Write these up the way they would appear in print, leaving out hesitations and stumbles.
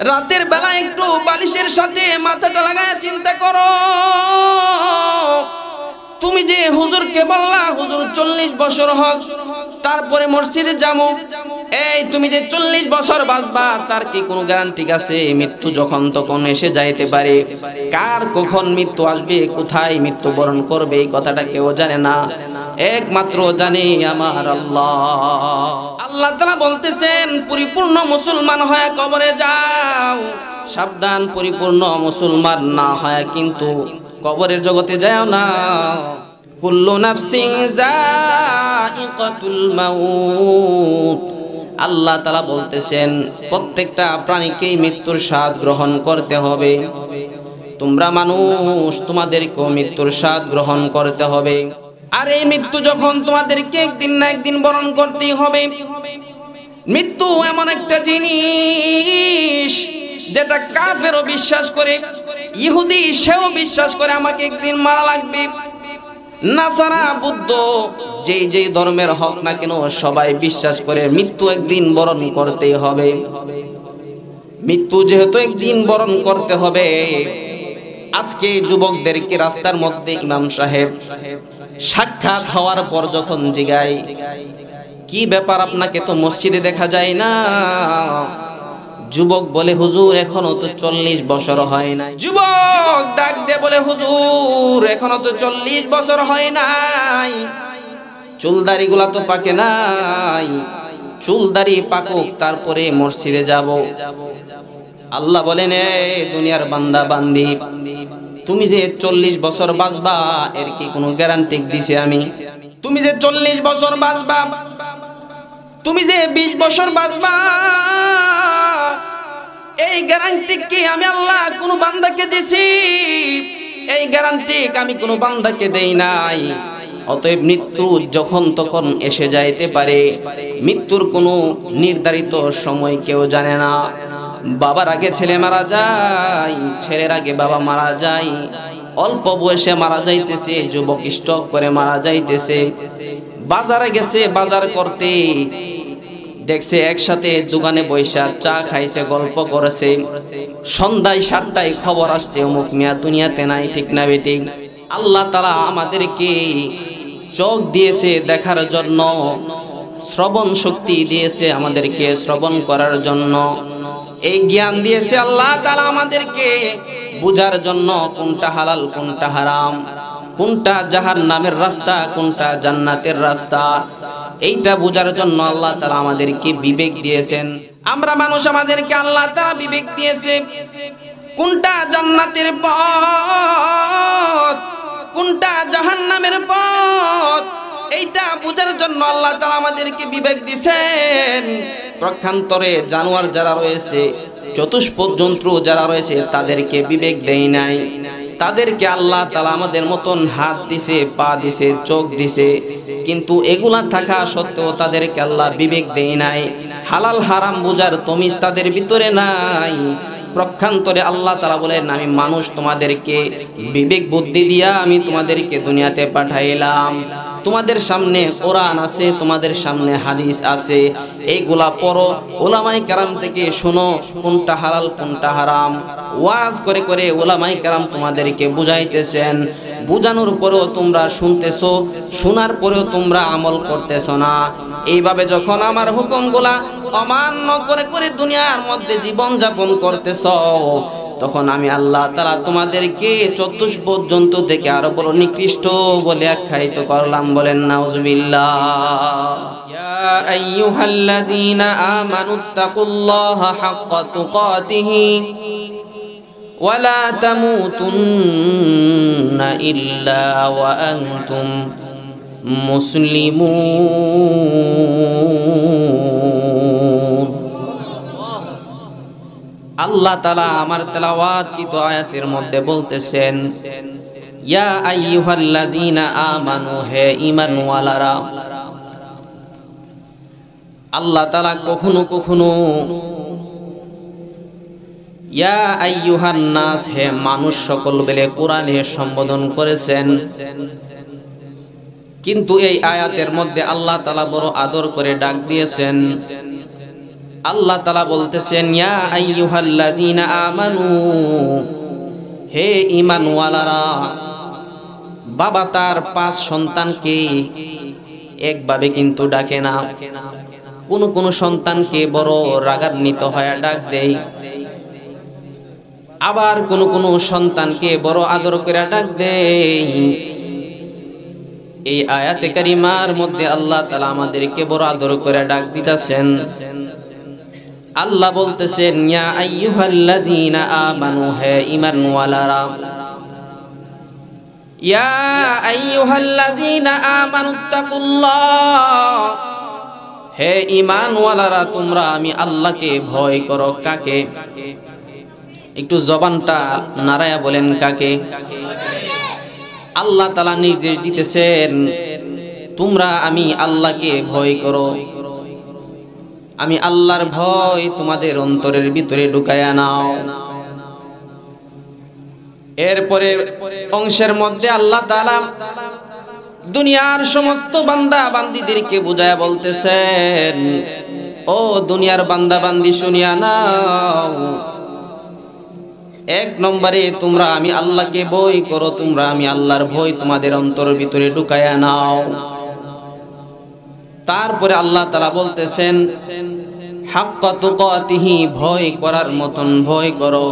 রাতের বেলা একটু বালিশের সাথে মাথাটা লাগায় চিন্তা করো, তুমি যে হুজুরকে বললা হুজুর 40 বছর হোক তারপরে মসজিদে যাবো, এই তুমি যে 40 বছর বাঁচবা তার কি কোনো গ্যারান্টি আছে? মৃত্যু যখন তখন এসে যাইতে পারে। কার কখন মৃত্যু আসবে, কোথায় মৃত্যুবরণ করবে, এই কথাটা কেউ জানে না, একমাত্র জানে আমার আল্লাহ। আল্লাহ তাআলা বলতেছেন পরিপূর্ণ মুসলমান হয়ে কবরে যাও। সাবধান, পরিপূর্ণ মুসলমান না হয় কিন্তু কবরের জগতে যাও না। কুল্লু নাফসিন যায়িকাতুল মাউত। আল্লাহ তাআলা বলতেছেন প্রত্যেকটা প্রাণীকেই মৃত্যুর স্বাদ গ্রহণ করতে হবে। তোমরা মানুষ, তোমাদেরকেও মৃত্যুর স্বাদ গ্রহণ করতে হবে। আর এই মৃত্যু যখন তোমাদেরকে একদিন না একদিন বরণ করতেই হবে। মৃত্যু এমন একটা জিনিস যেটা কাফেরও বিশ্বাস করে, ইহুদি সেও বিশ্বাস করে আমাকে একদিন মারা লাগবে। নাসারা, বুদ্ধ, যেই যেই ধর্মের হক না কেন সবাই বিশ্বাস করে মৃত্যু একদিন বরণ করতেই হবে। মৃত্যু যেহেতু একদিন বরণ করতে হবে, আজকে যুবকদেরকে রাস্তার মধ্যে ইমাম সাহেব সাক্ষাৎ হওয়ার পর যখন জিগায় কি ব্যাপার আপনাকে তো মসজিদে দেখা যায় না, যুবক বলে হুজুর এখনো তো 40 বছর হয় নাই। যুবক ডাক দিয়ে বলে হুজুর এখনো তো 40 বছর হয় নাই, চুলদাড়ি গুলা তো পাকে নাই, চুলদাড়ি পাকুক তারপরে মসজিদে যাব। আল্লাহ বলেন এই দুনিয়ার বান্দা বান্দি, তুমি যে 40 বছর বাঁচবা এর কি কোনো গ্যারান্টি দিছি আমি? তুমি যে 40 বছর বাঁচবা, তুমি যে 20 বছর বাঁচবা, এই গ্যারান্টি কি আমি আল্লাহ কোন বান্দাকে দিছি? এই গ্যারান্টি আমি কোন বান্দাকে দেই নাই। অতএব মৃত্যু যখন তখন এসে যাইতে পারে। মৃত্যুর কোনো নির্ধারিত সময় কেউ জানে না। বাবার আগে ছেলে মারা যায়, ছেলের আগে বাবা মারা যায়, অল্প বয়সে মারা যাইতেছে, যুবক স্ট্রোক করে মারা যাইতেছে। বাজারে গেছে বাজার করতে, দেখছে একসাথে দোকানে বৈশা চা খাইছে, গল্প করেছে, সন্ধ্যায় 7টায় খবর আসছে অমুক মিয়া দুনিয়াতে নাই। ঠিক না বেঠিক? আল্লাহ তাআলা আমাদেরকে চোখ দিয়েছে দেখার জন্য, শ্রবণ শক্তি দিয়েছে আমাদেরকে শ্রবণ করার জন্য, এই জ্ঞান দিয়েছে আল্লাহ তাআলা আমাদেরকে বুঝার জন্য কোনটা হালাল কোনটা হারাম, কোনটা জাহান্নামের রাস্তা কোনটা জান্নাতের রাস্তা, এইটা বোঝার জন্য আল্লাহ তাআলা আমাদেরকে বিবেক দিয়েছেন। আমরা মানুষ, আমাদেরকে আল্লাহ তাআলা বিবেক দিয়েছে কোনটা জান্নাতের পথ কোনটা জাহান্নামের পথ, এইটা বোঝার জন্য আল্লাহ তাআলা আমাদেরকে বিবেক দিয়েছেন। প্রক্ষান্তরে জানোয়ার যারা রয়েছে, চতুষ্পদ জন্তু যারা রয়েছে তাদেরকে বিবেক দেয় নাই। তাদেরকে আল্লাহ তাআলা আমাদের মতন হাত দিছে, পা দিছে, চোখ দিছে, কিন্তু এগুলা থাকা সত্ত্বেও তাদেরকে আল্লাহ বিবেক দেয় নাই। হালাল হারাম বুঝার তমিজ তাদের ভিতরে নাই। প্রক্ষান্তরে আল্লাহ তাআলা বলেন আমি মানুষ, তোমাদেরকে বিবেক বুদ্ধি দিয়া আমি তোমাদেরকে দুনিয়াতে পাঠাইলাম। তোমাদের সামনে কোরআন আছে, তোমাদের সামনে হাদিস আছে, এইগুলা পড়ো, উলামায়ে কেরাম থেকে শোনো কোনটা হালাল কোনটা হারাম। ওয়াজ করে করে উলামায়ে কেরাম তোমাদেরকে বুঝাইতেছেন, বুঝানোর পরেও তোমরা শুনতেছো, শোনার পরেও তোমরা আমল করতেছো না। এইভাবে যখন আমার হুকুমগুলা অমান্য করে করে দুনিয়ার মধ্যে জীবন যাপন করতেছো, তখন আমি আল্লাহ তাআলা তোমাদেরকে চতুষ্পদ জন্তু থেকে আরো বড় নিকৃষ্ট বলে আখ্যায়িত করলাম। বলেন নাউজুবিল্লাহ। ইয়া আইয়ুহাল্লাযীনা আমানুত্তাকুল্লাহা হাক্কা তুকাতিহি ওয়া লা তামুতুন্না ইল্লা ওয়া আনতুম মুসলিমুন। আল্লাহ তাআলা আমার তেলাওয়াতকৃত আয়াতের মধ্যে বলতেছেন ইয়া আইয়ুহাল্লাযীনা আমানু, হে ঈমানওয়ালারা। আল্লাহ তাআলা কখনো কখনো ইয়া আইয়ুহান নাস, হে মানুষ সকল বলে কোরআনে সম্বোধন করেছেন, কিন্তু এই আয়াতের মধ্যে আল্লাহ তাআলা বড় আদর করে ডাক দিয়েছেন আল্লাহ তাআলা বলতেছেন ইয়া আইয়ুহাল্লাযীনা আমানু, হে ঈমানওয়ালারা। বাবা তার 5 সন্তানকে একভাবে কিন্তু ডাকে না, কোন সন্তানকে বড় রাগান্বিত হয়ে ডাক দেয়, আবার কোন সন্তানকে বড় আদর করে ডাক দেয়। এই আয়াতে কারিমার মধ্যে আল্লাহ তাআলা আমাদেরকে বড় আদর করে ডাক দিতেছেন। আল্লাহ বলতেছেন ইয়া আইয়ুহাল্লাযীনা আমানু, হে ঈমানওয়ালারা। ইয়া আইয়ুহাল্লাযীনা আমানুত্তাকুল্লাহ, হে ঈমানওয়ালারা তোমরা আমি আল্লাহকে ভয় করো। কাকে? একটু জবানটা নাড়ায়া বলেন কাকে? আল্লাহ তাআলা নির্দেশ দিতেছেন তোমরা আমি আল্লাহকে ভয় করো। আমি আল্লাহর ভয় তোমাদের অন্তরের ভিতরে ঢুকায়া নাও। এরপরে অংশের মধ্যে আল্লাহ তাআলা দুনিয়ার সমস্ত বান্দা বান্দীদেরকে বুঝায়া বলতেছেন, ও দুনিয়ার বান্দা বান্দি শুনিয়া নাও। 1 নম্বরে তোমরা আমি আল্লাহকে ভয় করো, তোমরা আমি আল্লাহর ভয় তোমাদের অন্তরের ভিতরে ঢুকায়া নাও। তারপরে আল্লাহ তাআলা বলতেছেন হাক্কা তুকাতিহি, ভয় করার মতন ভয় করো।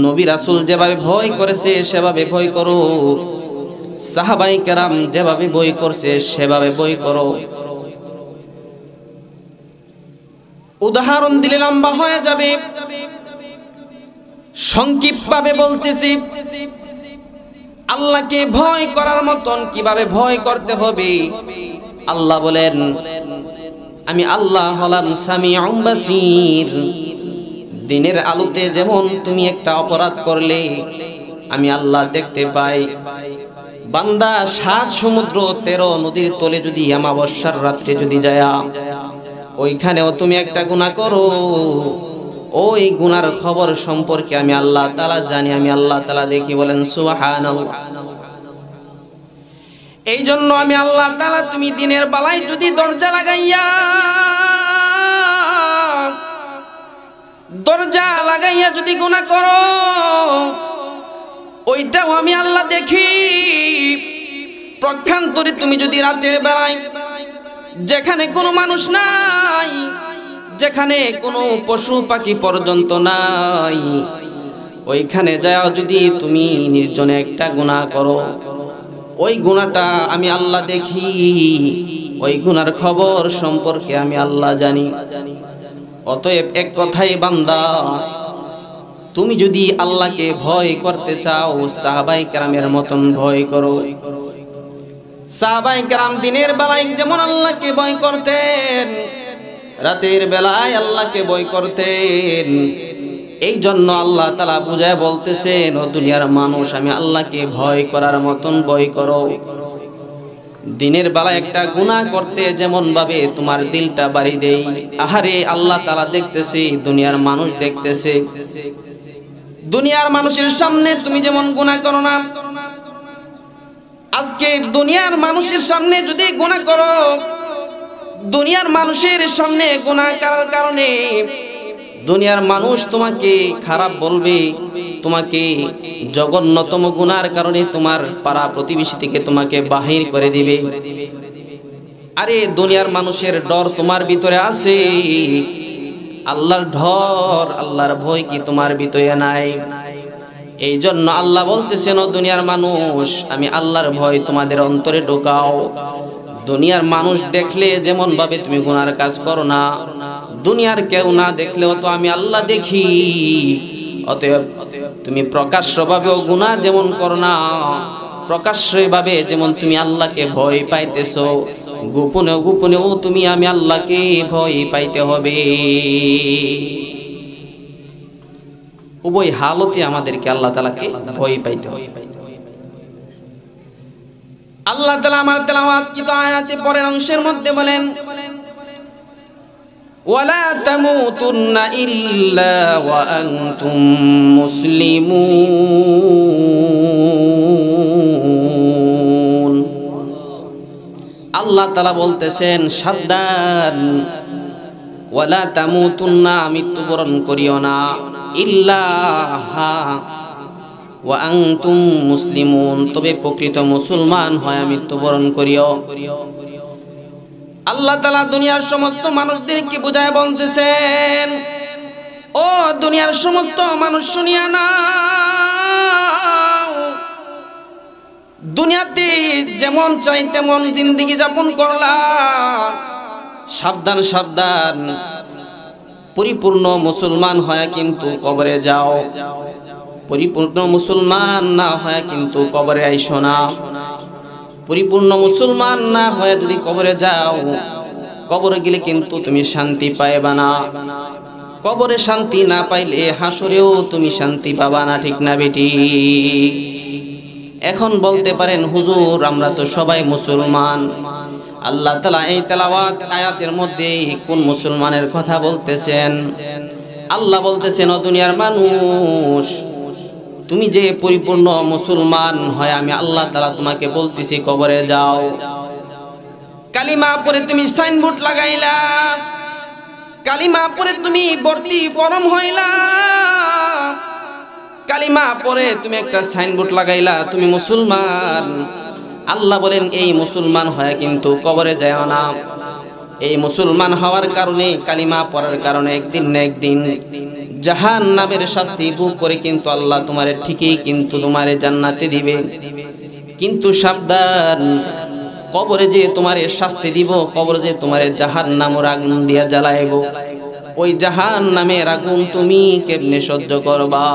নবী রাসূল যেভাবে ভয় করেছে সেভাবে ভয় করো, সাহাবায়ে কেরাম যেভাবে ভয় করছে সেভাবে ভয় করো। উদাহরণ দিলে লম্বা হয়ে যাবে, সংক্ষিপ্তভাবে বলতেছি। আল্লাহকে ভয় করার মতন কিভাবে ভয় করতে হবে? আল্লাহ বলেন আমি আল্লাহ হলাম সামিউম বাসীর। দিনের আলোতে যেমন তুমি একটা অপরাধ করলে আমি আল্লাহ দেখতে পাই, বান্দা 7 সমুদ্র 13 নদীর তলে যদি অমাবস্যার রাত্রে যদি যায় ওইখানেও তুমি একটা গুনাহ করো, ওই গুনার খবর সম্পর্কে আমি আল্লাহ তাআলা জানি, আমি আল্লাহ তাআলা দেখি। বলেন সুবহানাল্লাহ। এই জন্য আমি আল্লাহ তাআলা তুমি দিনের বেলায় যদি দরজা লাগাইয়া যদি গুনাহ করো, ওইটাও আমি আল্লাহ দেখি। পক্ষান্তরে তুমি যদি রাতের বেলায় যেখানে কোনো মানুষ নাই, যেখানে কোনো পশু পাখি পর্যন্ত নাই, ওইখানে যাও যদি তুমি নির্জনে একটা গুনাহ করো, ওই গুনাহটা আমি আল্লাহ দেখি, ওই গুনার খবর সম্পর্কে আমি আল্লাহ জানি। অতএব এক কথাই বান্দা, তুমি যদি আল্লাহকে ভয় করতে চাও সাহাবায়ে কেরামের মতন ভয় করো। সাহাবায়ে কেরাম দিনের বেলায় যেমন আল্লাহকে ভয় করতেন, রাতের বেলায় আল্লাহকে ভয় করতেন। এই জন্য আল্লাহ তাআলা বুঝায় বলতেছেন ও দুনিয়ার মানুষ আমি আল্লাহকে ভয় করার মতন ভয় করো। দিনের বেলায় একটা গুনাহ করতে যেমন ভাবে তোমার দিলটা বাড়ি দেই, আহারে আল্লাহ তাআলা দেখতেছে, দুনিয়ার মানুষ দেখতেছে। দুনিয়ার মানুষের সামনে তুমি যেমন গুনাহ করো না, আজকে দুনিয়ার মানুষের সামনে যদি গুনাহ করো, দুনিয়ার মানুষের সামনে গুনাহ করার কারণে দুনিয়ার মানুষ তোমাকে খারাপ বলবে, তোমাকে জঘন্যতম গুনার কারণে তোমার পাড়া প্রতিবেশী থেকে তোমাকে বাহির করে দিবে। আরে দুনিয়ার মানুষের ডর তোমার ভিতরে আছে, আল্লাহর ডর আল্লাহর ভয় কি তোমার ভিতরে নাই? এই জন্য আল্লাহ বলতেছেন ও দুনিয়ার মানুষ আমি আল্লাহর ভয় তোমাদের অন্তরে ঢোকাও। দুনিয়ার মানুষ দেখলে যেমন ভাবে তুমি গুনার কাজ করো না, দুনিয়ার কেউ না দেখলেও তো আমি আল্লাহ দেখি। অতএব তুমি প্রকাশ্যভাবেও গুনাহ যেমন করো না, প্রকাশ্যভাবে যেমন তুমি আল্লাহকে ভয় পাইতেছো, গোপনেও তুমি আমি আল্লাহকে ভয় পাইতে হবে। উভয় হালতে আমাদেরকে আল্লাহ তাআলাকে ভয় পাইতে হবে। আল্লাহ তাআলা আমার তেলাওয়াতকৃত আয়াতে পরের অংশের মধ্যে বলেন ওয়ালা তামুতুন্না ইল্লা ওয়া আনতুম মুসলিমুন। আল্লাহ তাআলা বলতেছেন সাবধান, ওয়ালা তামুতুন্না, মৃত্যুবরণ করিও না, ইল্লা ওয়া আনতুম মুসলিমুন, তবে প্রকৃত মুসলমান হয়ে মৃত্যুবরণ করিও। আল্লাহ তাআলা দুনিয়ার সমস্ত মানুষদেরকে বুঝায় বলতেছেন, ও দুনিয়ার সমস্ত মানুষ শুনিয়া নাও, দুনিয়াতে যেমন চাই তেমন জিন্দেগি যাপন করলা, সাবধান সাবধান, পরিপূর্ণ মুসলমান হয়ে কিন্তু কবরে যাও। পরিপূর্ণ মুসলমান না হয়ে কিন্তু কবরে আইসো না। পরিপূর্ণ মুসলমান না হয়ে যদি কবরে যাও, কবরে গেলে কিন্তু তুমি শান্তি পাইবা না। কবরে শান্তি না পাইলে হাসরেও তুমি শান্তি পাবা না, ঠিক না বেটি? এখন বলতে পারেন, হুজুর আমরা তো সবাই মুসলমান। আল্লাহ তাআলা এই তেলাওয়াত আয়াতের মধ্যে কোন মুসলমানের কথা বলতেছেন? আল্লাহ বলতেছেন, ও দুনিয়ার মানুষ, তুমি যে পরিপূর্ণ মুসলমান হয় আমি আল্লাহ তাআলা তোমাকে বলতেছি কবরে যাও। কালিমা পড়ে তুমি সাইনবোর্ড লাগাইলা, কালিমা পড়ে তুমি ভর্তি ফরম হইলা, কালিমা পড়ে তুমি একটা সাইনবোর্ড লাগাইলা তুমি মুসলমান। আল্লাহ বলেন এই মুসলমান হয়ে কিন্তু কবরে যায় না। এই মুসলমান হওয়ার কারণে, কালিমা পড়ার কারণে একদিন না একদিন জাহান্নামের শাস্তি ভোগ করে কিন্তু আল্লাহ তোমারে ঠিকই কিন্তু তোমারে জান্নাতে দিবে। কিন্তু সাবধান, কবরে যে তোমারে শাস্তি দিব, কবরে যে তোমারে জাহান্নামের আগুন দিয়া জ্বালাইব, ওই জাহান্নামের আগুন তুমি কেমনে সহ্য করবা?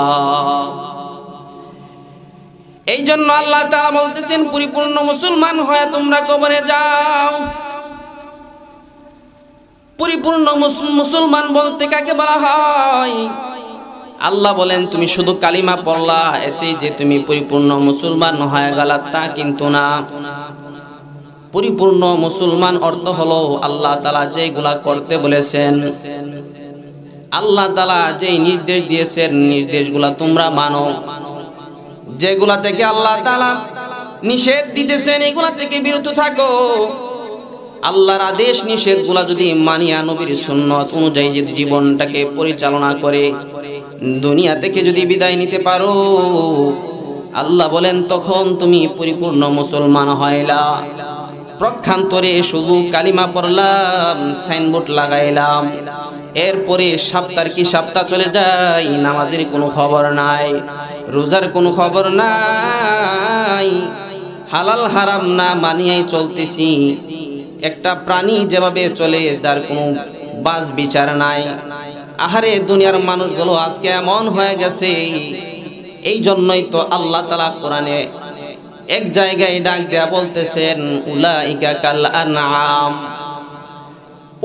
এই জন্য আল্লাহ তাআলা বলতেছেন, পরিপূর্ণ মুসলমান হয়ে তোমরা কবরে যাও। পরিপূর্ণ মুসলমান বলতে কাকে বলা হয়? আল্লাহ বলেন, তুমি শুধু কালিমা পড়লা এতে যে তুমি পরিপূর্ণ মুসলমান হয়ে গেলা তা কিন্তু না। পরিপূর্ণ মুসলমান অর্থ হলো আল্লাহ তাআলা যেগুলা করতে বলেছেন, আল্লাহ তাআলা যেই নির্দেশ দিয়েছেন নির্দেশগুলা তোমরা মানো। যেগুলা থেকে আল্লাহ তাআলা নিষেধ দিতেছেন এগুলা থেকে বিরত থাকো। আল্লাহর আদেশ নিষেধগুলা যদি মানিয়া নবীর সুন্নত অনুযায়ী যদি জীবনটাকে পরিচালনা করে দুনিয়া থেকে যদি বিদায় নিতে পারো, আল্লাহ বলেন তখন তুমি পরিপূর্ণ মুসলমান হইলা। প্রক্ষান্তরে শুধু কালিমা পড়লাম, সাইনবোর্ড লাগাইলাম, এরপরে সপ্তাহ কি সপ্তাহ চলে যায়, নামাজের কোনো খবর নাই, রোজার কোনো খবর নাই, হালাল হারাম না মানিয়াই চলতেছি। একটা প্রাণী যেভাবে চলে তার কোনো বাজ বিচার নাই। আহারে দুনিয়ার মানুষগুলো আজকে এমন হয়ে গেছে। এই জন্যই তো আল্লাহ তাআলা কোরআনে এক জায়গায় ডাক দেয়া বলতেছেন, উলাইকা কাল আনআম,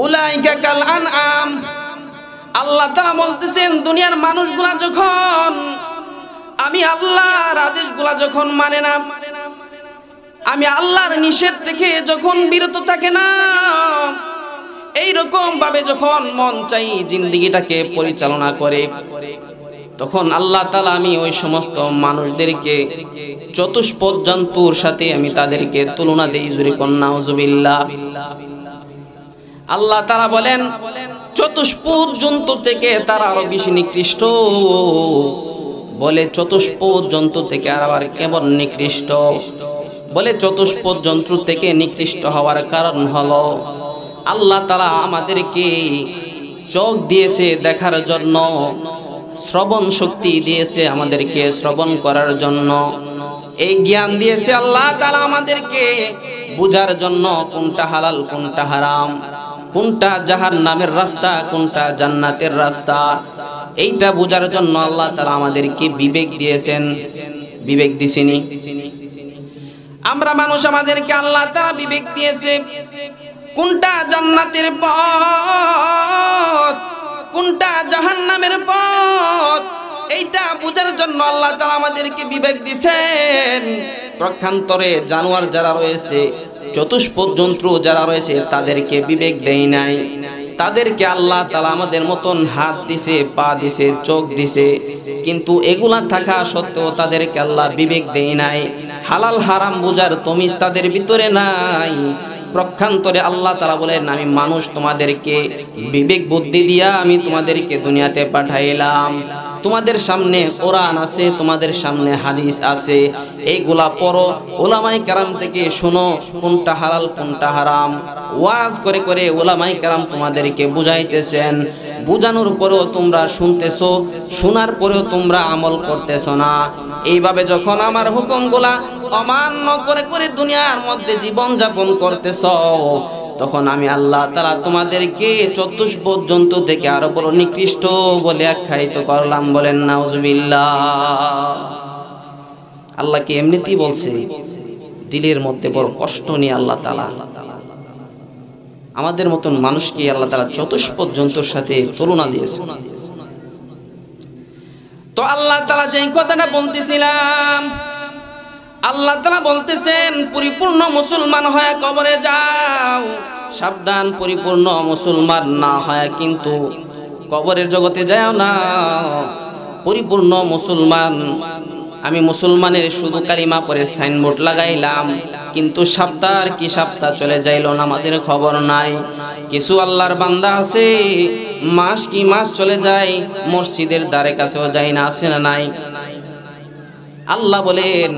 উলাইকা কাল আনআম। আল্লাহ তাআলা বলতেছেন দুনিয়ার মানুষগুলা যখন আমি আল্লাহর আদেশগুলা যখন মানে না, আমি আল্লাহর নিষেধ থেকে যখন বিরত থাকে না, এই রকম ভাবে যখন মন চাই জিন্দেগিটাকে পরিচালনা করে, তখন আল্লাহ তাআলা আমি ওই সমস্ত মানুষদেরকে চতুষ্পদ জন্তুর সাথে আমি তাদেরকে তুলনা দেই। জুরি কন্যা নাউজুবিল্লাহ। আল্লাহ তাআলা বলেন চতুষ্পদ জন্তু থেকে তারা আরো বেশি নিকৃষ্ট। বলে চতুষ্পদ জন্তু থেকে আবার কেমন নিকৃষ্ট? বলে চতুষ্পদ জন্তু থেকে নিকৃষ্ট হওয়ার কারণ হলো আল্লাহ তাআলা আমাদেরকে চোখ দিয়েছে দেখার জন্য, শ্রবণ শক্তি দিয়েছে আমাদেরকে শ্রবণ করার জন্য, এই জ্ঞান দিয়েছে আল্লাহ তাআলা আমাদেরকে বুঝার জন্য কোনটা হালাল কোনটা হারাম, কোনটা জাহান্নামের রাস্তা কোনটা জান্নাতের রাস্তা, এইটা বুঝার জন্য আল্লাহ তাআলা আমাদেরকে বিবেক দিয়েছেন। বিবেক দিছেনি? আমরা মানুষ, আমাদেরকে আল্লাহ তাআলা বিবেক দিয়েছে। কোনটা জান্নাতের পথ কোনটা জাহান্নামের পথ, এইটা বুঝার জন্য আল্লাহ তাআলা আমাদেরকে বিবেক দিয়েছেন। প্রক্ষান্তরে জানোয়ার যারা রয়েছে, চতুষ্পদ জন্তু যারা রয়েছে তাদেরকে বিবেক দেয় নাই। তাদেরকে আল্লাহ তাআলা আমাদের মতন হাত দিছে, পা দিছে, চোখ দিছে, কিন্তু এগুলা থাকা সত্ত্বেও তাদেরকে আল্লাহ বিবেক দেয় নাই। হালাল হারাম বুঝার তমিজ তাদের ভিতরে নাই। প্রক্ষান্তরে আল্লাহ তাআলা বলেন আমি মানুষ তোমাদেরকে বিবেক বুদ্ধি দিয়া আমি তোমাদেরকে দুনিয়াতে পাঠাইলাম। তোমাদের সামনে কোরআন আছে, তোমাদের সামনে হাদিস আছে, এইগুলা পড়ো, উলামায়ে কেরাম থেকে শোনো কোনটা হালাল কোনটা হারাম। ওয়াজ করে করে উলামায়ে কেরাম তোমাদেরকে বুঝাইতেছেন, বুঝানোর পরেও তোমরা শুনতেছো, শোনার পরেও তোমরা আমল করতেছো না। এইভাবে যখন আমার হুকুমগুলা অমান্য করে করে দুনিয়ার মধ্যে জীবন যাপন করতেছো, তখন আমি আল্লাহ তাআলা তোমাদেরকে চতুষ্পদ জন্তু থেকে আরো বড় নিকৃষ্ট বলে আখ্যায়িত করলাম। বলেন নাউজুবিল্লাহ। আল্লাহ কি এমনিতেই বলছে? দিলের মধ্যে বড় কষ্ট নিয়ে আল্লাহ তাআলা আমাদের মতন মানুষকে আল্লাহ তাআলা চতুষ্পদ জন্তুর সাথে তুলনা দিয়েছে। তো আল্লাহ তাআলা যেই কথাটা বলতেছিলাম, আল্লাহ তাআলা বলতেছেন পরিপূর্ণ মুসলমান হয়ে কবরে যাও। সাবধান, পরিপূর্ণ মুসলমান না হয় কিন্তু কবরের জগতে যাও না। পরিপূর্ণ মুসলমান, আমি মুসলমানের শুধু কালিমা পরে সাইনবোর্ড লাগাইলাম, কিন্তু সপ্তাহ কি সপ্তাহ চলে যাইল নামাজের খবর নাই। কিছু আল্লাহর বান্দা আছে মাস কি মাস চলে যায়, মসজিদের দ্বারে কাছেও যায় না, আছে না নাই? আল্লাহ বলেন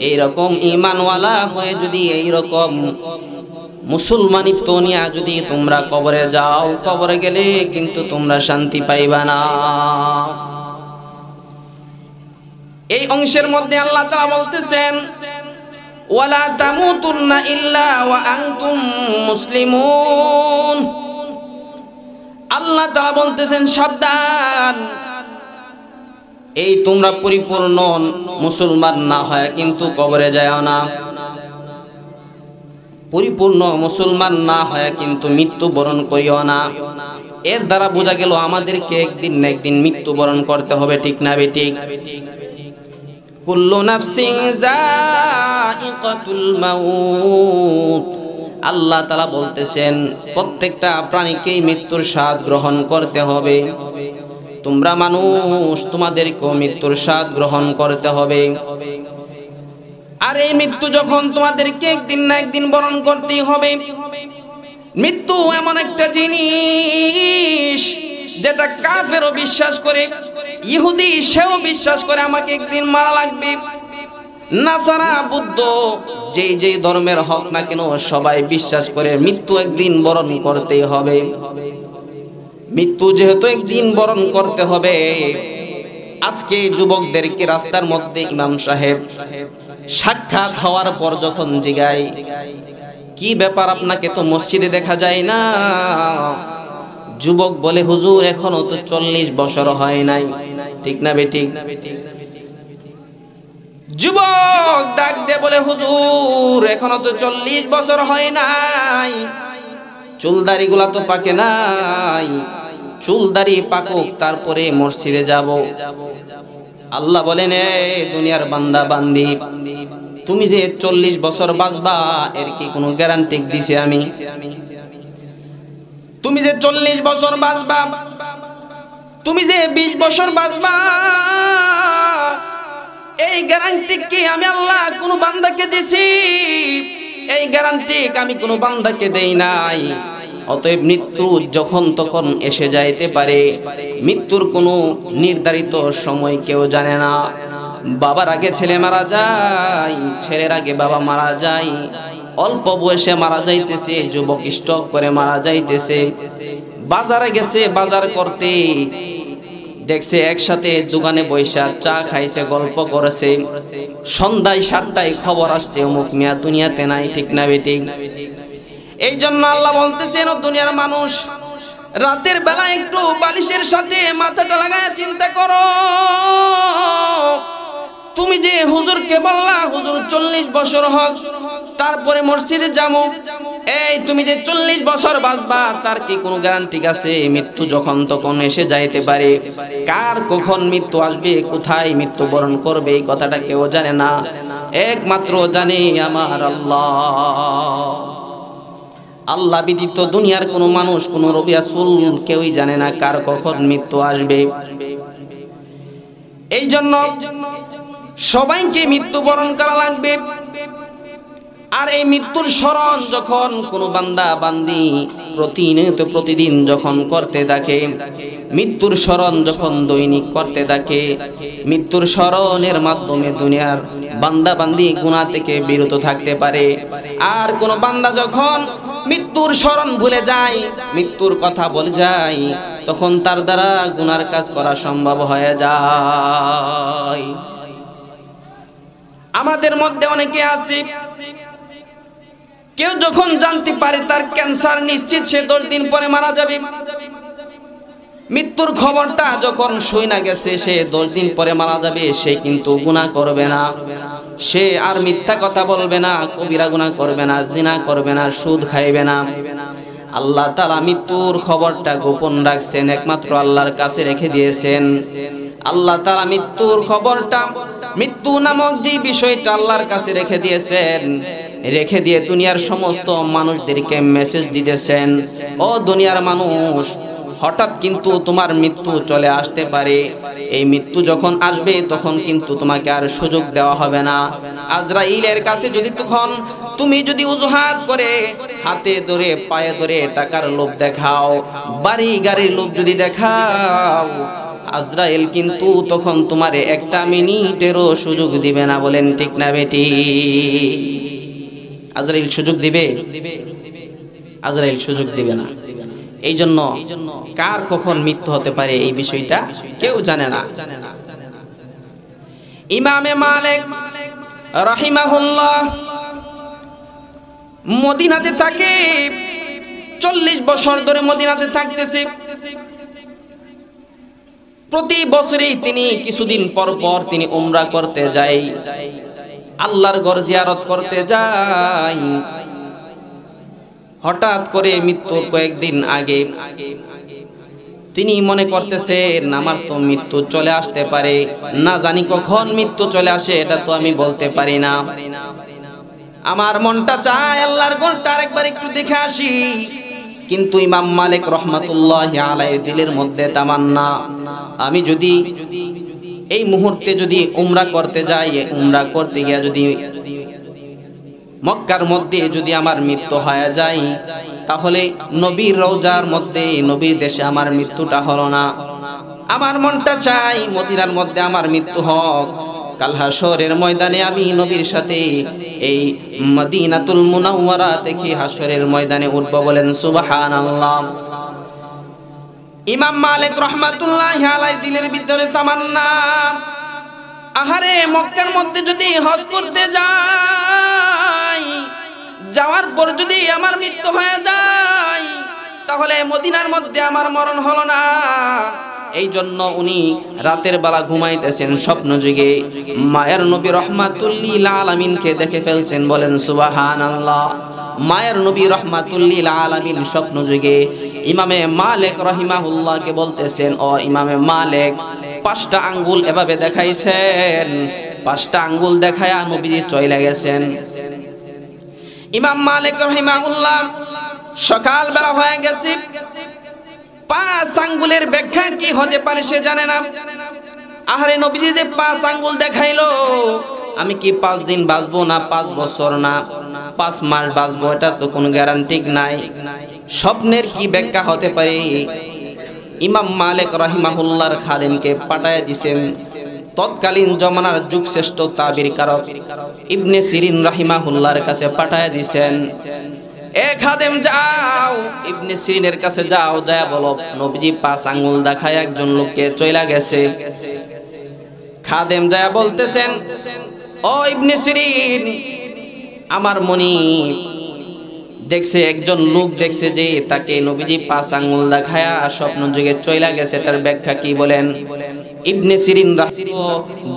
এইরকম ঈমানওয়ালা হয়ে যদি এইরকম মুসলমানিত্ব নিয়ে যদি তোমরা কবরে যাও, কবরে গেলে কিন্তু তোমরা শান্তি পাইবা না। এই অংশের মধ্যে আল্লাহ তাআলা বলতেছেন ওয়ালা তামুতুন্না ইল্লা ওয়া আনতুম মুসলিমুন। আল্লাহ তাআলা বলতেছেন সাবধান, এই তোমরা পরিপূর্ণ মুসলমান না হয় কিন্তু কবরে যাও না। পরিপূর্ণ মুসলমান না হয় কিন্তু মৃত্যুবরণ করিও না। এর দ্বারা বোঝা গেল আমাদেরকে একদিন না একদিন মৃত্যুবরণ করতে হবে, ঠিক না বেঠিক? কুল্লু নাফসিন যায়িকাতুল মাউত। আল্লাহ তাআলা বলতেছেন প্রত্যেকটা প্রাণীকেই মৃত্যুর স্বাদ গ্রহণ করতে হবে। তোমরা মানুষ, তোমাদেরকেও মৃত্যুর স্বাদ গ্রহণ করতে হবে। আর এই মৃত্যু যখন তোমাদেরকে একদিন না একদিন বরণ করতেই হবে। মৃত্যু এমন একটা জিনিস যেটা কাফেরও বিশ্বাস করে, ইহুদি সেও বিশ্বাস করে আমাকে একদিন মারা লাগবে। নাসারা, বুদ্ধ, যেই যেই ধর্মের হক না কেন সবাই বিশ্বাস করে মৃত্যু একদিন বরণ করতেই হবে। মৃত্যু যেহেতু একদিন বরণ করতে হবে, আজকে যুবকদেরকে রাস্তার মধ্যে ইমাম সাহেব সাক্ষাৎ হওয়ার পর যখন জিগায় কি ব্যাপার আপনাকে তো মসজিদে দেখা যায় না, যুবক বলে হুজুর এখনো তো 40 বছর হয় নাই, ঠিক না বেঠিক? যুবক ডাক দিয়ে বলে হুজুর এখনো তো 40 বছর হয় নাই, চুলদাড়ি গুলা তো পাকে নাই, চুলদাড়ি পাকুক তারপরে মসজিদে যাব। আল্লাহ বলেন এ দুনিয়ার বান্দা বান্দি, তুমি যে 40 বছর বাঁচবা এর কি কোনো গ্যারান্টি দিছি আমি? তুমি যে 40 বছর বাঁচবা, তুমি যে 20 বছর বাঁচবা, এই গ্যারান্টি কি আমি আল্লাহ কোন বান্দাকে দিছি? এই গ্যারান্টি আমি কোন বান্দাকে দেই নাই। অতএব মৃত্যু যখন তখন এসে যাইতে পারে। মৃত্যুর কোনো নির্ধারিত সময় কেউ জানে না। বাবার আগে ছেলে মারা যায়, ছেলের আগে বাবা মারা যায়, অল্প বয়সে মারা যাইতেছে, যুবক স্ট্রোক করে মারা যাইতেছে। বাজারে গেছে বাজার করতে, দেখছে একসাথে দোকানে বৈশা চা খাইছে, গল্প করেছে, সন্ধ্যায় 7টায় খবর আসছে অমুক মিয়া দুনিয়াতে নাই, ঠিক না বেঠিক? এই জন্য আল্লাহ বলতেছেন ও দুনিয়ার মানুষ, রাতের বেলা একটু বালিশের সাথে মাথাটা লাগায় চিন্তা করো। তুমি যে হুজুরকে বললা হুজুর 40 বছর হোক তারপরে মসজিদে যাবো, এই তুমি যে 40 বছর বাঁচবা তার কি কোনো গ্যারান্টি আছে? মৃত্যু যখন তখন এসে যাইতে পারে। কার কখন মৃত্যু আসবে, কোথায় মৃত্যুবরণ করবে এই কথাটা কেউ জানে না, একমাত্র জানে আমার আল্লাহ। আল্লাহ ব্যতীত দুনিয়ার কোনো মানুষ, কোনো নবী রাসূল কেউই জানে না কার কখন মৃত্যু আসবে। এই জন্য সবাইকে মৃত্যুবরণ করা লাগবে। আর এই মৃত্যুর স্মরণ যখন কোনো বান্দা বান্দি প্রতিনিয়ত প্রতিদিন যখন করতে থাকে, মৃত্যুর স্মরণ যখন দৈনিক করতে থাকে, মৃত্যুর স্মরণের মাধ্যমে দুনিয়ার বান্দা বান্দি গুনাহ থেকে বিরত থাকতে পারে। আর কোন বান্দা যখন মৃত্যুর স্মরণ ভুলে যায়, মৃত্যুর কথা বলে যায়, তখন তার দ্বারা গুনার কাজ করা সম্ভব হয়ে যায়। আমাদের মধ্যে অনেকে আছে, কেউ যখন জানতে পারে তার ক্যান্সার নিশ্চিত, সে 10 দিন পরে মারা যাবে, মৃত্যুর খবরটা যখন শুনে গেছে সে 10 দিন পরে মারা যাবে, সে কিন্তু গুনাহ করবে না, সে আর মিথ্যা কথা বলবে না, কবিরা গুনাহ করবে না, জিনা করবে না, সুদ খাইবে না। আল্লাহ তাআলা মৃত্যুর খবরটা গোপন রাখছেন, একমাত্র আল্লাহর কাছে রেখে দিয়েছেন। আল্লাহ তাআলা মৃত্যুর খবরটা, মৃত্যু নামক যে বিষয়টা আল্লাহর কাছে রেখে দিয়েছেন, রেখে দিয়ে দুনিয়ার সমস্ত মানুষদেরকে মেসেজ দিতেছেন, ও দুনিয়ার মানুষ, হঠাৎ কিন্তু তোমার মৃত্যু চলে আসতে পারে। এই মৃত্যু যখন আসবে তখন কিন্তু তোমাকে আর সুযোগ দেওয়া হবে না। আজরাইলের কাছে যদি তখন তুমি যদি অজুহাত করে হাতে ধরে পায়ে ধরে টাকার লোভ দেখাও, বাড়ি গাড়ির লোভ যদি দেখাও, আজরাইল কিন্তু তখন তোমারে একটা মিনিটেরও সুযোগ দিবে না। বলেন ঠিক না বেটি? আজরাইল সুযোগ দিবে? আজরাইল সুযোগ দিবে না। এই জন্য কার কখন মৃত্যু হতে পারে এই বিষয়টা কেউ জানে না। ইমামে মালিক রাহিমাহুল্লাহ মদিনাতে থাকে, 40 বছর ধরে মদিনাতে থাকতেছে। প্রতি বছরই তিনি কিছুদিন পর পর তিনি উমরা করতে যায়, আল্লাহর ঘর জিয়ারত করতে যায়। হঠাৎ করে মৃত্যুর কয়েকদিন আগে তিনি মনে করতেছেন আমার তো মৃত্যু চলে আসতে পারে, না জানি কখন মৃত্যু চলে আসে এটা তো আমি বলতে পারি না। আমার মনটা চায় আল্লাহর ঘরটা আরেকবার একটু দেখে আসি। কিন্তু ইমাম মালিক রহমাতুল্লাহি আলাইহি দিলের মধ্যে তামান্না, আমি যদি এই মুহূর্তে যদি উমরা করতে যাই, উমরা করতে গিয়া যদি মক্কার মধ্যে যদি আমার মৃত্যু হয়ে যায়, তাহলে নবীর রওজার মধ্যে নবীর দেশে আমার মৃত্যুটা হলো না। আমার মনটা চাই মদিনার মধ্যে আমার মৃত্যু হোক, কাল হাসরের ময়দানে আমি নবীর সাথে এই মদিনাতুল মুনাওয়ারা থেকে হাসরের ময়দানে উঠব। বলেন সুবহানাল্লাহ। ইমাম মালিক রাহমাতুল্লাহি আলাইহি দিলের ভিতরে তামান্না, আহারে মক্কার মধ্যে যদি হজ করতে যাই, যাওয়ার পর যদি আমার মৃত্যু হয়ে যায়, তাহলে মদিনার মধ্যে আমার মরণ হলো না। এই জন্য উনি রাতের বেলা ঘুমাইতেছেন, স্বপ্ন যুগে মায়ের নবী রাহমাতুল লিল আলামিনকে দেখে ফেলছেন। বলেন সুবহানাল্লাহ। মায়ের নবী রাহমাতুল লিল আলামিন স্বপ্ন যুগে ইমামে মালিক রাহিমাহুল্লাহকে বলতেছেন, ও ইমামে মালিক, 5টা আঙ্গুল এভাবে দেখাইছেন, 5টা আঙ্গুল দেখায়া নবীজি চলে গেছেন। ইমাম মালিক রাহিমাহুল্লাহ সকাল বেলা হয়ে গেছে, 5 আঙ্গুলের ব্যাখ্যা কি হতে পারে সে জানে না। আহারে নবীজি যে 5 আঙ্গুল দেখাইলো, আমি কি 5 দিন বাঁচবো না 5 বছর না 5 মাস বাঁচবো, এটা তো কোনো গ্যারান্টি নাই। স্বপ্নের কি ব্যাখ্যা হতে পারে? ইমাম মালিক রাহিমাহুল্লাহর খাদেমকে পাঠায় দিয়েছেন তৎকালীন জমানার যুগশ্রেষ্ঠ তাবির কারক ইবনে সিরিন রাহিমাহুল্লাহর কাছে পাঠায় দিয়েছেন, এ খাদেম যাও, ইবনে সিরিনের কাছে যাও, যায় বলো নবীজি 5 আঙ্গুল দেখায় একজন লোককে চইলা গেছে। খাদেম যায় বলতেছেন, ও ইবনে সিরিন, আমার মনি দেখছে একজন লোক দেখছে যে তাকে নবীজি 5 আঙ্গুল দেখায়া স্বপ্ন যুগে চইলা গেছে, এটার ব্যাখ্যা কি বলেন? ইবনে সিরিন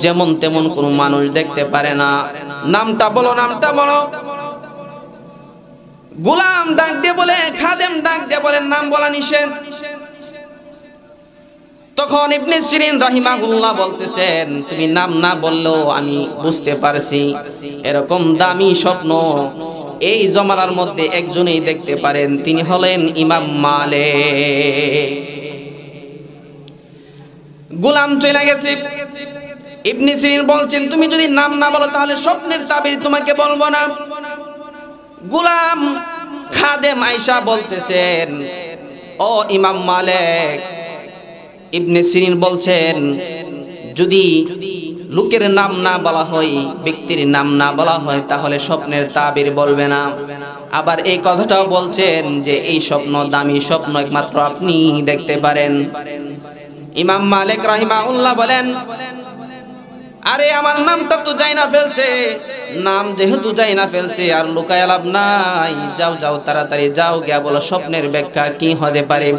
যেমন তেমন কোন মানুষ দেখতে পারে না, নামটা বলো, নামটা বলো। গোলাম ডাক দিয়ে বলে, খাদেম ডাক দিয়ে বলেন নাম বলা নিষেধ। তখন ইবনে সিরিন রাহিমাহুল্লাহ বলতেছেন, তুমি নাম না বললেও আমি বুঝতে পারছি এরকম দামি স্বপ্ন এই জমানার মধ্যে একজনেই দেখতে পারেন, তিনি হলেন ইমাম মালিক। গোলাম চলে গেছে, ইবনে সিরিন বলছেন তুমি যদি নাম না বলো তাহলে স্বপ্নের তাবির তোমাকে বলবো না। গোলাম খাদেম আয়েশা বলতেছেন, ও ইমাম মালিক, ইবনে সিরিন বলছেন যদি লোকের নাম না বলা হয়, ব্যক্তির নাম না বলা হয়, তাহলে স্বপ্নের তাবির বলবে না। আবার এই কথাটাও বলছেন যে এই স্বপ্ন দামি স্বপ্ন, একমাত্র আপনি দেখতে পারেন। ইমাম মালিক রাহিমাহুল্লাহ বলেন, আরে আমার নামটা তো যাই না ফেলছে, নাম যেহেতু যাই না ফেলছে আর লুকায় লাভ নাই, যাও যাও তাড়াতাড়ি যাও, গিয়া বলো স্বপ্নের ব্যাখ্যা কি হতে পারে।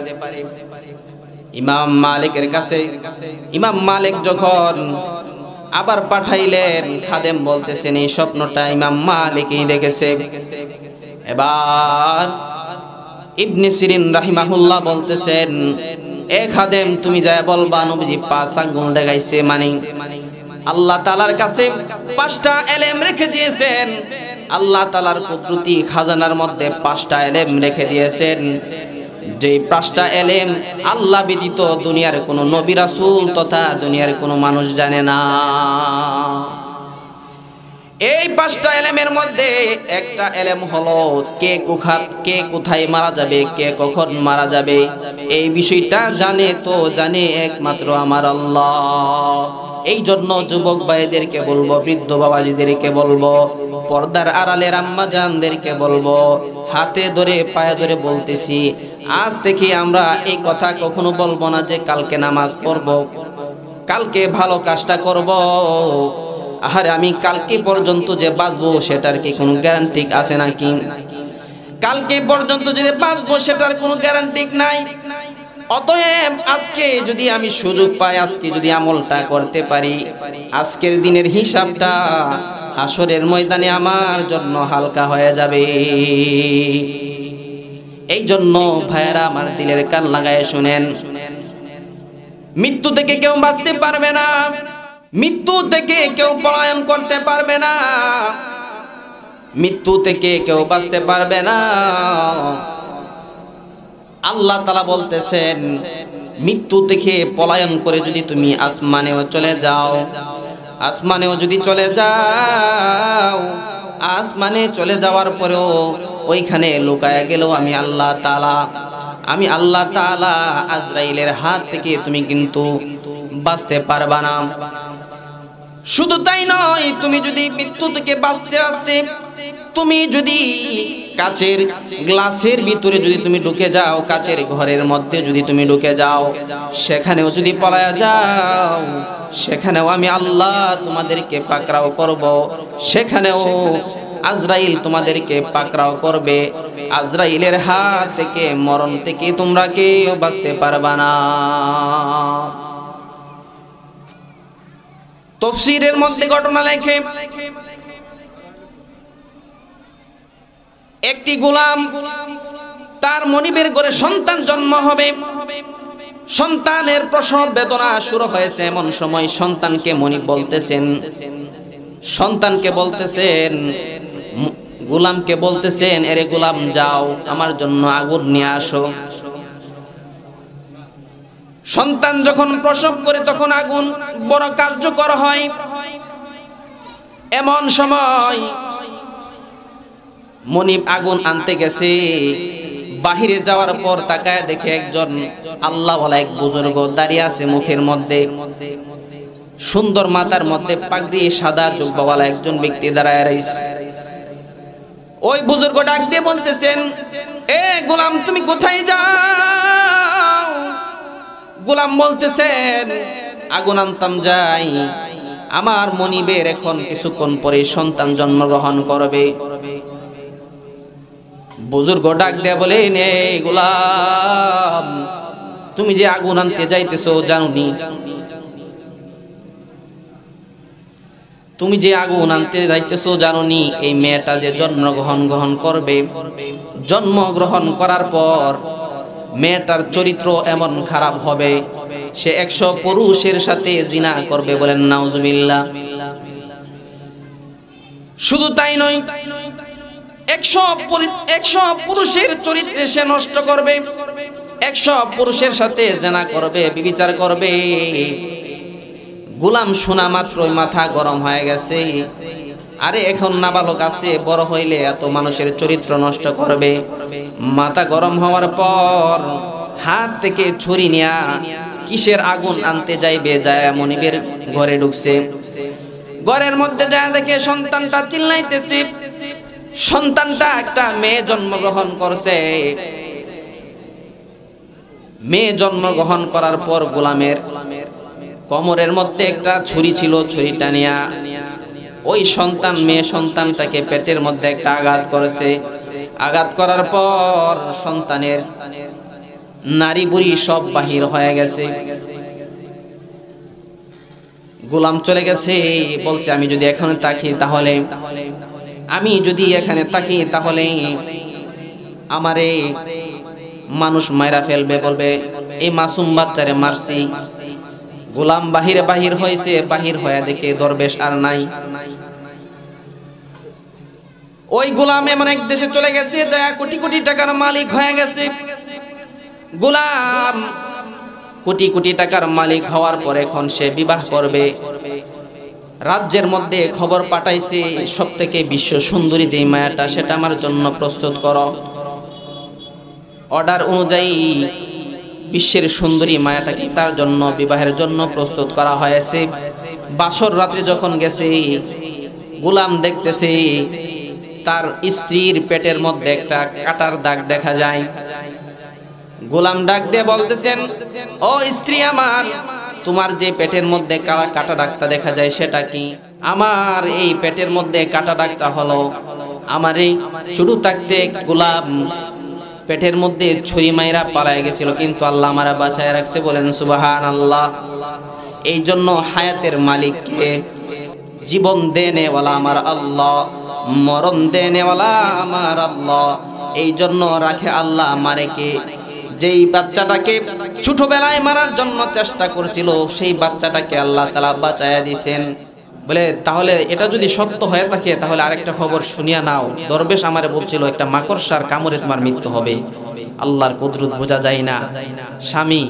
ইমাম মালিকের কাছে ইমাম মালিক যখন আবার পাঠাইলেন, খাদেম বলতেছেন এই স্বপ্নটা ইমাম মালিকই দেখেছে। এবার ইবনে সিরিন রাহিমাহুল্লাহ বলতেছেন, এ খাদেম তুমি যায় বলবা নবীজি 5 আঙ্গুল দেখাইছে, মানে আল্লাহ তাআলার কাছে 5টা ইলম রেখে দিয়েছেন। আল্লাহ তাআলার কুদরতি খাজানার মধ্যে 5টা ইলম রেখে দিয়েছেন, যে 5টা ইলম আল্লাহ ব্যতীত দুনিয়ার কোনো নবী রাসূল তথা দুনিয়ার কোনো মানুষ জানে না। এই 5টা ইলমের মধ্যে একটা ইলম হলো কে কোথায় মারা যাবে, কে কখন মারা যাবে, এই বিষয়টা জানে একমাত্র আমার আল্লাহ। এই জন্য যুবক ভাইদেরকে বলবো, বৃদ্ধ বাবাজিদেরকে বলবো, পর্দার আড়ালের আম্মা জানদেরকে বলবো, হাতে ধরে পায়ে ধরে বলতেছি, আজ থেকে আমরা এই কথা কখনো বলবো না যে কালকে নামাজ পড়বো, কালকে ভালো কাজটা করব। আরে আমি কালকে পর্যন্ত যে বাঁচবো সেটার কি কোনো গ্যারান্টি আছে নাকি? কালকে পর্যন্ত যে বাঁচবো সেটার কোনো গ্যারান্টি নাই। অতএব আজকে যদি আমি সুযোগ পাই, আজকে যদি আমলটা করতে পারি, আজকের দিনের হিসাবটা হাসরের ময়দানে আমার জন্য হালকা হয়ে যাবে। এই জন্য ভাইয়েরা আমার দিলের কান লাগায় শুনেন, মৃত্যু থেকে কেউ বাঁচতে পারবে না, মৃত্যু থেকে কেউ পলায়ন করতে পারবে না, মৃত্যু থেকে কেউ বাঁচতে পারবে না। আল্লাহ তাআলা বলতেছেন, মৃত্যু থেকে পলায়ন করে যদি তুমি আসমানেও চলে যাও, আসমানেও যদি চলে যাও, আসমানে চলে যাওয়ার পরেও ওইখানে লুকায়া গেলেও আমি আল্লাহ তাআলা আজরাইলের হাত থেকে তুমি কিন্তু বাঁচতে পারবা না। শুধু তাই নয়, তুমি যদি মৃত্যু থেকে বাঁচতে তুমি যদি কাচের গ্লাসের ভিতরে যদি তুমি ঢুকে যাও, কাচের ঘরের মধ্যে যদি তুমি ঢুকে যাও, সেখানেও যদি পলায়া যাও, সেখানেও আমি আল্লাহ তোমাদেরকে পাকড়াও করব, সেখানেও আজরাইল তোমাদেরকে পাকড়াও করবে। আজরাইলের হাত থেকে, মরণ থেকে তোমরা কেউ বাঁচতে পারবা না। তাফসীরের মধ্যে ঘটনা লেখে, একটি গোলাম, তার মনিবের ঘরে সন্তান জন্ম হবে, সন্তানের প্রসব বেদনা শুরু হয়েছে। এমন সময় সন্তানকে মনিব বলতেছেন, গোলামকে বলতেছেন, এরে গোলাম যাও আমার জন্য আগুন নিয়ে আসো। সন্তান যখন প্রসব করে তখন আগুন বড় কার্যকর হয়। এমন সময় মনিব আগুন আনতে গেছে, বাহিরে যাওয়ার পর তাকায় দেখে একজন আল্লাহওয়ালা এক বুজুর্গ দাঁড়িয়ে আছে, মুখের মধ্যে সুন্দর, মাথার মধ্যে পাগড়ি, সাদা জুব্বাওয়ালা একজন ব্যক্তি দাঁড়ায় রয়েছে। ওই বুজুর্গ ডাক দিয়ে বলতেছেন, এ গোলাম তুমি কোথায় যাও? গোলাম বলতেছেন, আগুন আনতাম যাই, আমার মনিবের এখন কিছুক্ষণ পরে সন্তান জন্মগ্রহণ করবে। বুজুর্গ ডাক দেয়া বলে, নে গোলাম, তুমি যে আগুন আনতে যাইতেছো জানোনি? তুমি যে আগুন আনতে যাইতেছো জানোনি এই মেয়েটা যে জন্মগ্রহণ করবে, জন্মগ্রহণ করার পর মেয়েটার চরিত্র এমন খারাপ হবে, সে 100 পুরুষের সাথে জিনা করবে। বলেন নাউজুবিল্লাহ। শুধু তাই নয়, 100 পুরুষের চরিত্রে সে নষ্ট করবে, 100 পুরুষের সাথে জিনা করবে, ব্যভিচার করবে। গোলাম শোনা মাত্রই মাথা গরম হয়ে গেছে। আরে এখন নাবালক আছে, বড় হইলে এত মানুষের চরিত্র নষ্ট করবে। মাথা গরম হওয়ার পর হাত থেকে ছুরি নিয়া কিসের আগুন আনতে যাইবে, যায় মনিবের ঘরে ঢুকছে। ঘরের মধ্যে যায় দেখে সন্তানটা চিল্লাইতেছে। সন্তানটা একটা মেয়ে জন্মগ্রহণ করছে। মেয়ে জন্মগ্রহণ করার পর গোলামের কোমরের মধ্যে একটা ছুরি ছিল, ছুরিটা নিয়া ওই সন্তান মেয়ে সন্তানটাকে পেটের মধ্যে একটা আঘাত করেছে। আঘাত করার পর সন্তানের নারী বুড়ি সব বাহির হয়ে গেছে। গোলাম চলে গেছে, বলছে আমি যদি এখানে তাকি তাহলে আমারে মানুষ মাইরা ফেলবে, বলবে এই মাসুম বাচ্চারে মারছি। গোলাম বাহির হয়েছে, বাহির হয়ে দেখে দরবেশ আর নাই। ওই গোলাম এমন এক দেশে চলে গেছে, যা কোটি কোটি টাকার মালিক হয়ে গেছে। গোলাম কোটি কোটি টাকার মালিক হওয়ার পর এখন সে বিবাহ করবে। রাজ্যের মধ্যে খবর পাঠাইছে, সব থেকে বিশ্ব সুন্দরী যে মায়াটা সেটা আমার জন্য প্রস্তুত করো। অর্ডার অনুযায়ী বিশ্বের সুন্দরী মায়াটাকে তার জন্য বিবাহের জন্য প্রস্তুত করা হয়েছে। বাসর রাত্রে যখন গেছে, গোলাম দেখতেছে তার স্ত্রীর পেটের মধ্যে একটা কাটার দাগ দেখা যায়। গোলাম ডাক দিয়ে বলতেছেন, ও স্ত্রী আমার, তোমার যে পেটের মধ্যে কাটা দাগটা দেখা যায় সেটা কি? আমার এই পেটের মধ্যে কাটা দাগটা হলো আমার এই ছোট থাকতে গোলাম পেটের মধ্যে ছুরি মাইরা পালায় গেছিল, কিন্তু আল্লাহ আমারে বাঁচায় রাখছে। বলেন সুবহানাল্লাহ। এই জন্য হায়াতের মালিককে, জীবন দেনেওয়ালা আমার আল্লাহ, মরণ দেনেওয়ালা আমার আল্লাহ। এই জন্য রাখে আল্লাহ আমারে কে। যেই বাচ্চাটাকে ছোটবেলায় মারার জন্য চেষ্টা করছিল, সেই বাচ্চাটাকে আল্লাহ তাআলা বাঁচায়া দিয়েছেন। বলে তাহলে এটা যদি সত্য হয়ে থাকে তাহলে আরেকটা খবর শুনিয়া নাও। দরবেশ আমারে বলছিল একটা মাকড়সার কামড়ে তোমার মৃত্যু হবে। আল্লাহর কুদরত বোঝা যায় না। স্বামী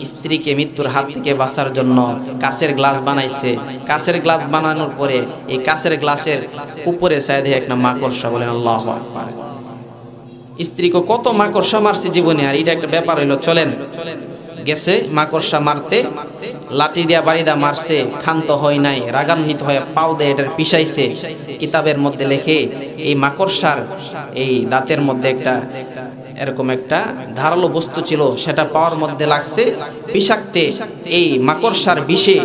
স্ত্রীকে মৃত্যুর হাত থেকে বাঁচার জন্য কাচের গ্লাস বানাইছে। কাচের গ্লাস বানানোর পরে এই কাচের গ্লাসের উপরে চাইদে একটা মাকড়সা। বলেন আল্লাহু আকবার। স্ত্রীকে কত মাকড়সা মারছে জীবনে, আর এটা একটা ব্যাপার হইলো। চলেন গেছে মাকড়সা মারতে, লাঠি দিয়া বাড়ি দিয়া মারছে, ক্ষান্ত হয় নাই, রাগান্বিত হয়ে পাও দিয়ে এটার পিছাইছে। কিতাবের মধ্যে লেখে এই মাকড়সার এই দাঁতের মধ্যে একটা এরকম একটা ধারালো বস্তু ছিল, সেটা পাওয়ার মধ্যে লাগছে। বিষাক্তে এই মাকড়সার বিষে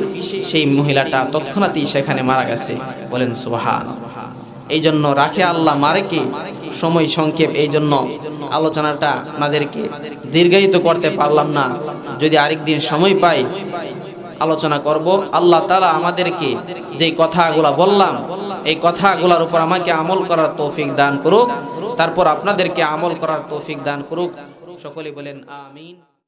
সেই মহিলাটা তৎক্ষণাৎই সেখানে মারা গেছে। বলেন সুবহানাল্লাহ। এই জন্য রাখে আল্লাহ মারে কে। সময় সংক্ষেপ, এই জন্য আলোচনাটা আপনাদেরকে দীর্ঘায়িত করতে পারলাম না। যদি আরেকদিন সময় পাই আলোচনা করব। আল্লাহ তাআলা আমাদেরকে যে কথাগুলা বললাম, এই কথাগুলোর উপর আমাকে আমল করার তৌফিক দান করুক, তারপর আপনাদেরকে আমল করার তৌফিক দান করুক। সকলে বলেন আমিন।